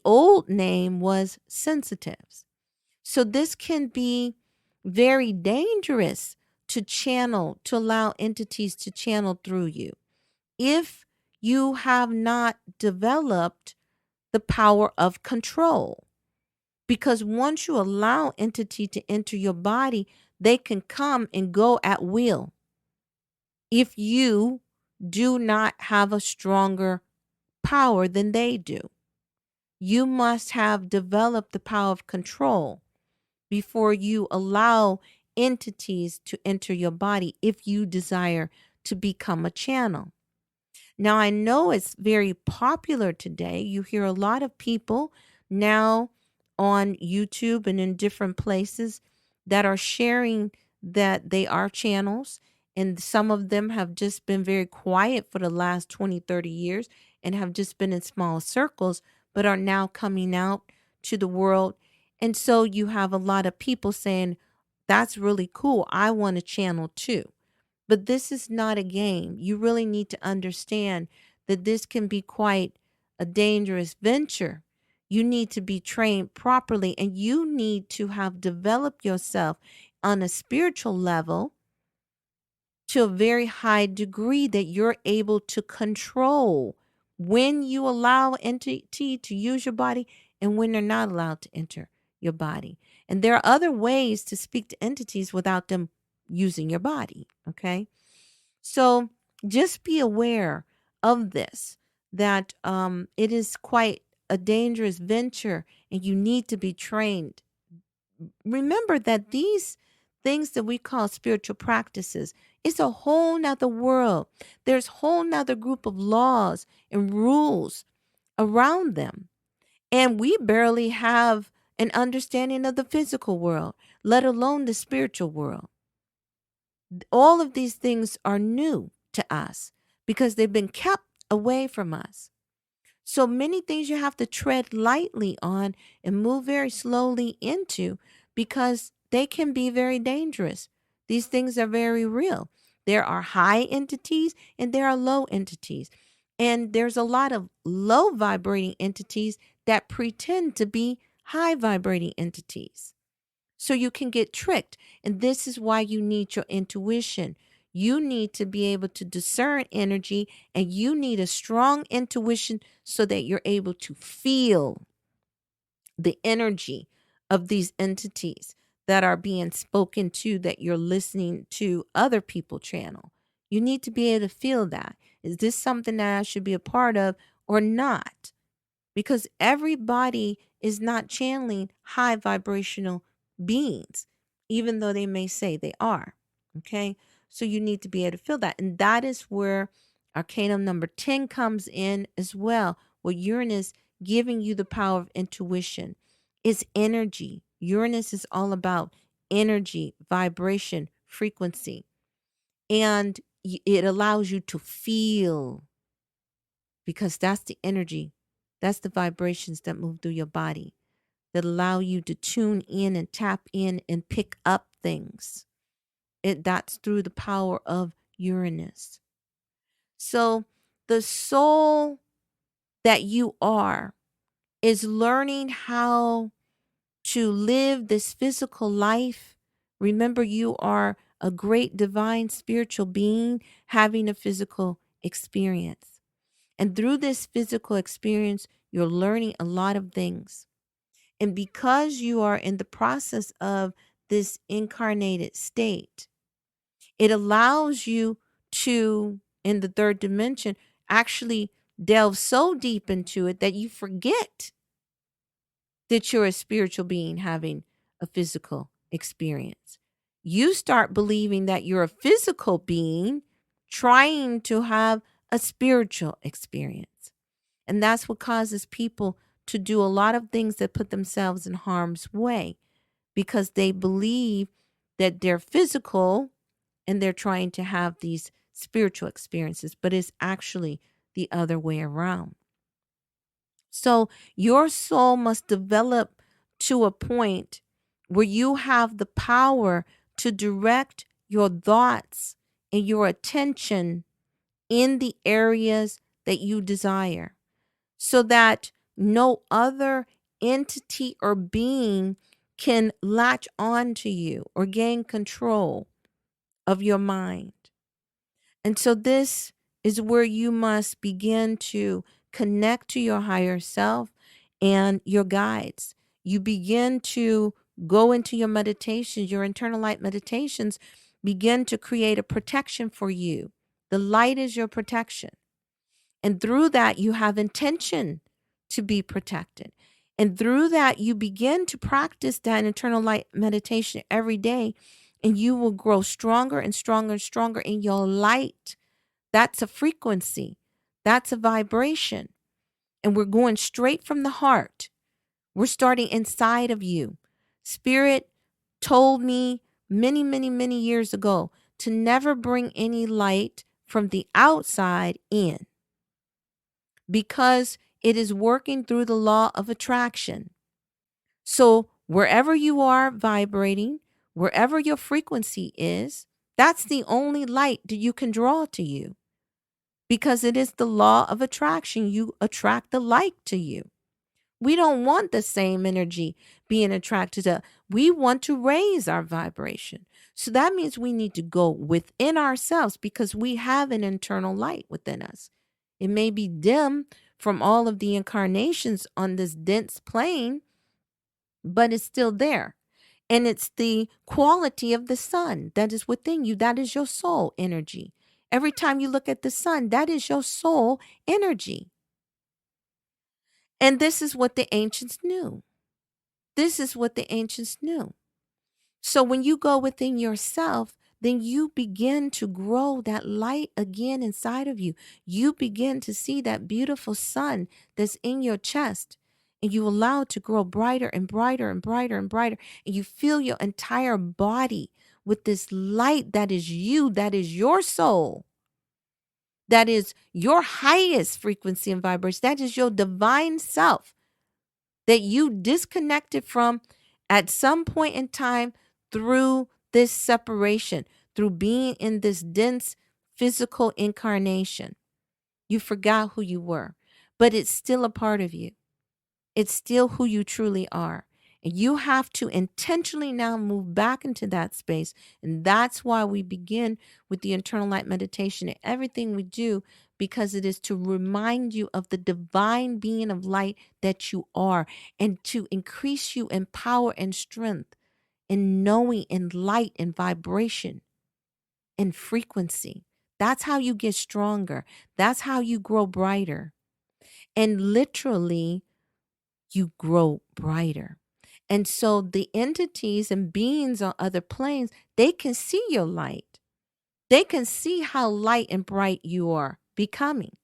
Speaker 2: old name was sensitives. So this can be very dangerous to channel, to allow entities to channel through you, if you have not developed the power of control. Because once you allow entity to enter your body, they can come and go at will if you do not have a stronger power than they do. You must have developed the power of control before you allow entities to enter your body if you desire to become a channel. Now, I know it's very popular today. You hear a lot of people now on YouTube and in different places that are sharing that they are channels. And some of them have just been very quiet for the last 20, 30 years and have just been in small circles, but are now coming out to the world. And so you have a lot of people saying, that's really cool. I want a channel too. But this is not a game. You really need to understand that this can be quite a dangerous venture. You need to be trained properly, and you need to have developed yourself on a spiritual level to a very high degree that you're able to control when you allow entity to use your body and when they're not allowed to enter your body. And there are other ways to speak to entities without them using your body. Okay. So just be aware of this, that it is quite a dangerous venture and you need to be trained. Remember that these things that we call spiritual practices, it's a whole nother world. There's whole nother group of laws and rules around them. And we barely have an understanding of the physical world, let alone the spiritual world. All of these things are new to us because they've been kept away from us. So many things you have to tread lightly on and move very slowly into because they can be very dangerous. These things are very real. There are high entities and there are low entities. And there's a lot of low vibrating entities that pretend to be high vibrating entities. So you can get tricked. And this is why you need your intuition. You need to be able to discern energy, and you need a strong intuition so that you're able to feel the energy of these entities that are being spoken to, that you're listening to other people channel. You need to be able to feel that. Is this something that I should be a part of or not? Because everybody is not channeling high vibrational beings, even though they may say they are. Okay. So you need to be able to feel that. And that is where Arcanum number 10 comes in as well, where Uranus giving you the power of intuition. Is energy. Uranus is all about energy, vibration, frequency. And it allows you to feel, because that's the energy, that's the vibrations that move through your body, that allow you to tune in and tap in and pick up things. That's through the power of Uranus. So the soul that you are is learning how to live this physical life. Remember, you are a great divine spiritual being having a physical experience. And through this physical experience, you're learning a lot of things. And because you are in the process of this incarnated state, it allows you to, in the third dimension, actually delve so deep into it that you forget that you're a spiritual being having a physical experience. You start believing that you're a physical being trying to have a spiritual experience. And that's what causes people to do a lot of things that put themselves in harm's way, because they believe that they're physical and they're trying to have these spiritual experiences, but it's actually the other way around. So your soul must develop to a point where you have the power to direct your thoughts and your attention in the areas that you desire, so that no other entity or being can latch on to you or gain control of your mind. And so this is where you must begin to connect to your higher self and your guides. You begin to go into your meditations, your internal light meditations, begin to create a protection for you. The light is your protection. And through that, you have intention to be protected. And through that, you begin to practice that internal light meditation every day, and you will grow stronger and stronger and stronger in your light. That's a frequency, that's a vibration. And we're going straight from the heart. We're starting inside of you. Spirit told me many, many, many years ago to never bring any light from the outside in, because it is working through the law of attraction. So wherever you are vibrating, wherever your frequency is, that's the only light that you can draw to you, because it is the law of attraction. You attract the light to you. We don't want the same energy being attracted to. We want to raise our vibration. So that means we need to go within ourselves, because we have an internal light within us. It may be dim from all of the incarnations on this dense plane, but it's still there. And it's the quality of the sun that is within you. That is your soul energy. Every time you look at the sun, that is your soul energy. And this is what the ancients knew. This is what the ancients knew. So when you go within yourself, then you begin to grow that light again inside of you. You begin to see that beautiful sun that's in your chest, and you allow it to grow brighter and brighter and brighter and brighter. And you feel your entire body with this light that is you, that is your soul, that is your highest frequency and vibration, that is your divine self that you disconnected from at some point in time through this separation, through being in this dense physical incarnation. You forgot who you were, but it's still a part of you. It's still who you truly are. And you have to intentionally now move back into that space. And that's why we begin with the internal light meditation and everything we do, because it is to remind you of the divine being of light that you are, and to increase you in power and strength, in knowing, in light and vibration and frequency. That's how you get stronger. That's how you grow brighter. And literally, you grow brighter. And so the entities and beings on other planes, they can see your light. They can see how light and bright you are becoming.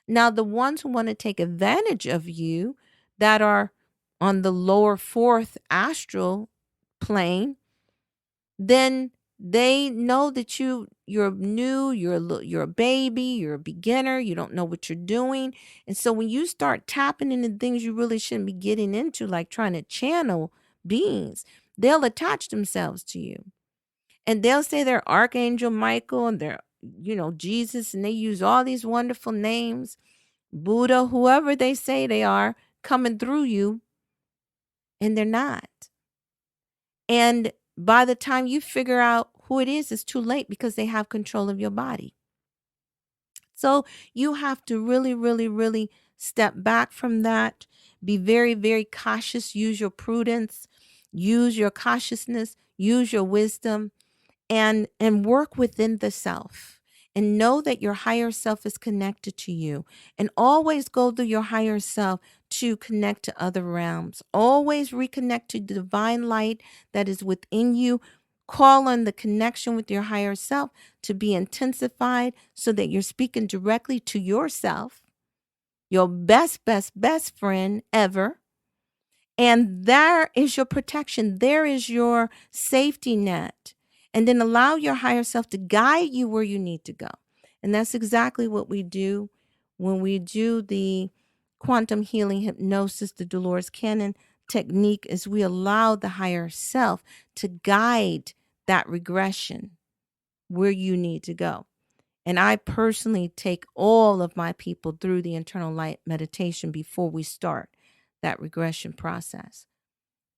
Speaker 2: Now, the ones who want to take advantage of you, that are on the lower fourth astral plane, then they know that you're new, you're a baby, you're a beginner, you don't know what you're doing. And so when you start tapping into things you really shouldn't be getting into, like trying to channel beings, they'll attach themselves to you. And they'll say they're Archangel Michael and they're, Jesus, and they use all these wonderful names, Buddha, whoever they say they are, coming through you, and they're not. And by the time you figure out who it is, it's too late, because they have control of your body. So you have to really, really, really step back from that. Be very, very cautious. Use your prudence, use your cautiousness, use your wisdom, and work within the self, and know that your higher self is connected to you, and always go through your higher self to connect to other realms. Always reconnect to the divine light that is within you. Call on the connection with your higher self to be intensified, so that you're speaking directly to yourself, your best friend ever. And there is your protection. There is your safety net. And then allow your higher self to guide you where you need to go. And that's exactly what we do when we do the quantum healing hypnosis, the Dolores Cannon technique, is we allow the higher self to guide that regression where you need to go. And I personally take all of my people through the internal light meditation before we start that regression process.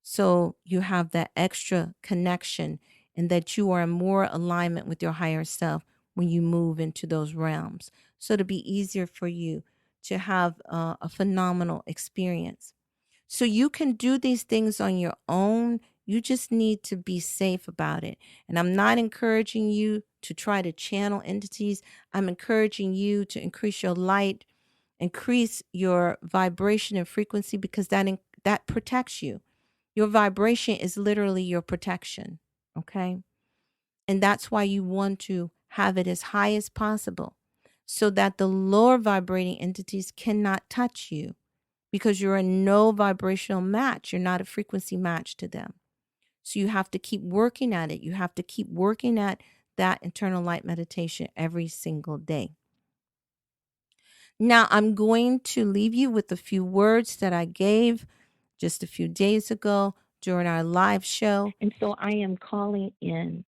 Speaker 2: So you have that extra connection, and that you are in more alignment with your higher self when you move into those realms. So to be easier for you to have a phenomenal experience. So you can do these things on your own. You just need to be safe about it. And I'm not encouraging you to try to channel entities. I'm encouraging you to increase your light, increase your vibration and frequency, because that protects you. Your vibration is literally your protection, okay? And that's why you want to have it as high as possible, so that the lower vibrating entities cannot touch you, because you're a no vibrational match. You're not a frequency match to them. So you have to keep working at it. You have to keep working at that internal light meditation every single day. Now, I'm going to leave you with a few words that I gave just a few days ago during our live show.
Speaker 3: And so I am calling in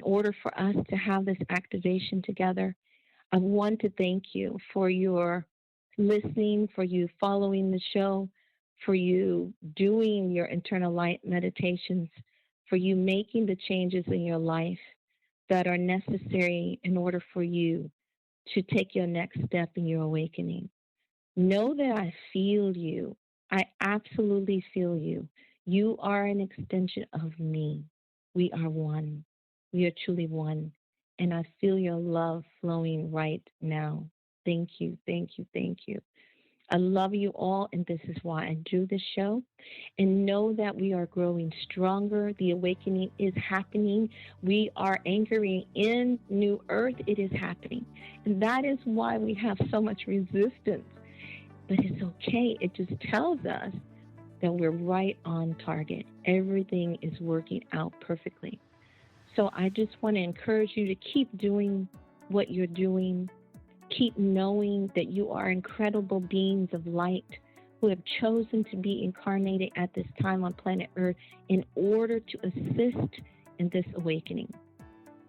Speaker 3: order for us to have this activation together. I want to thank you for your listening, for you following the show, for you doing your internal light meditations, for you making the changes in your life that are necessary in order for you to take your next step in your awakening. Know that I feel you. I absolutely feel you. You are an extension of me. We are one. We are truly one. And I feel your love flowing right now. Thank you, thank you, thank you. I love you all, and this is why I do this show. And know that we are growing stronger. The awakening is happening. We are anchoring in New Earth. It is happening. And that is why we have so much resistance. But it's okay. It just tells us that we're right on target. Everything is working out perfectly. So I just want to encourage you to keep doing what you're doing. Keep knowing that you are incredible beings of light who have chosen to be incarnated at this time on planet Earth in order to assist in this awakening.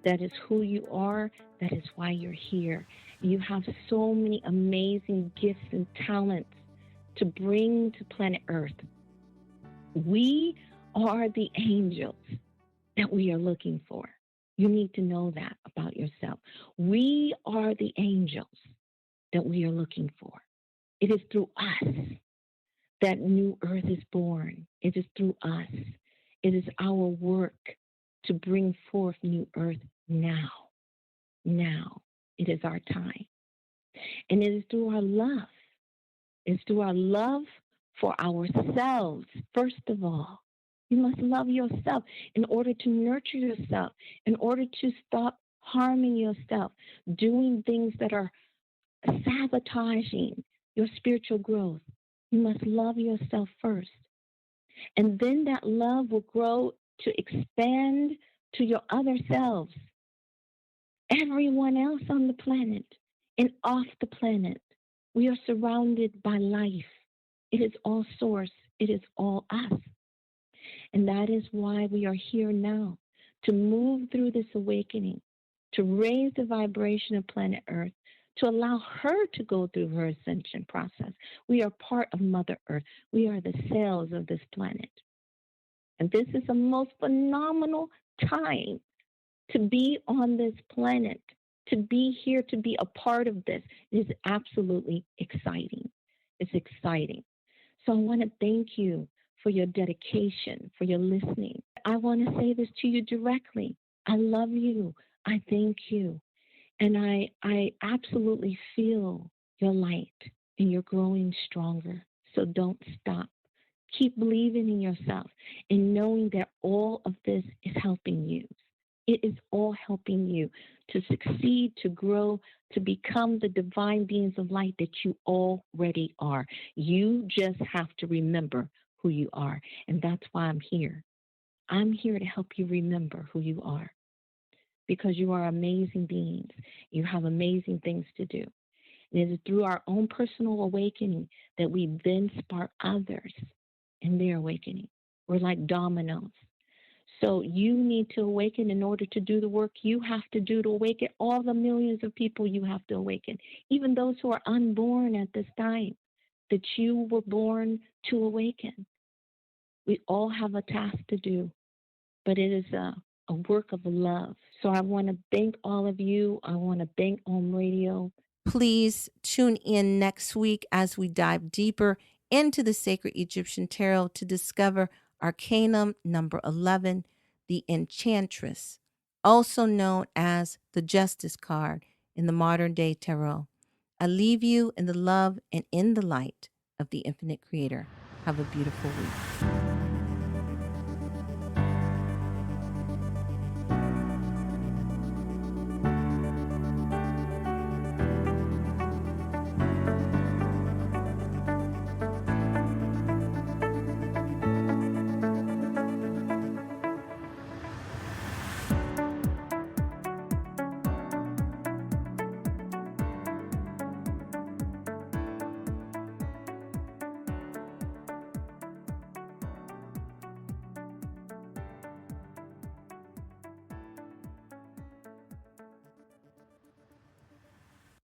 Speaker 3: That is who you are. That is why you're here. You have so many amazing gifts and talents to bring to planet Earth. We are the angels that we are looking for. You need to know that about yourself. We are the angels that we are looking for. It is through us that New Earth is born. It is through us. It is our work to bring forth New Earth now. Now. It is our time. And it is through our love. It's through our love for ourselves, first of all. You must love yourself in order to nurture yourself, in order to stop harming yourself, doing things that are sabotaging your spiritual growth. You must love yourself first. And then that love will grow to expand to your other selves, everyone else on the planet and off the planet. We are surrounded by life. It is all source. It is all us. And that is why we are here now, to move through this awakening, to raise the vibration of planet Earth, to allow her to go through her ascension process. We are part of Mother Earth. We are the cells of this planet. And this is the most phenomenal time to be on this planet, to be here, to be a part of this. It is absolutely exciting. It's exciting. So I want to thank you for your dedication, for your listening. I want to say this to you directly. I love you. I thank you. And I absolutely feel your light, and you're growing stronger. So don't stop. Keep believing in yourself and knowing that all of this is helping you. It is all helping you to succeed, to grow, to become the divine beings of light that you already are. You just have to remember who you are. And that's why I'm here. I'm here to help you remember who you are, because you are amazing beings. You have amazing things to do. And it is through our own personal awakening that we then spark others in their awakening. We're like dominoes. So you need to awaken in order to do the work you have to do to awaken all the millions of people you have to awaken, even those who are unborn at this time, that you were born to awaken. We all have a task to do, but it is a work of love. So I want to thank all of you. I want to thank Om Radio.
Speaker 2: Please tune in next week as we dive deeper into the sacred Egyptian tarot to discover Arcanum number 11, the Enchantress, also known as the Justice card in the modern day tarot. I leave you in the love and in the light of the infinite creator. Have a beautiful week.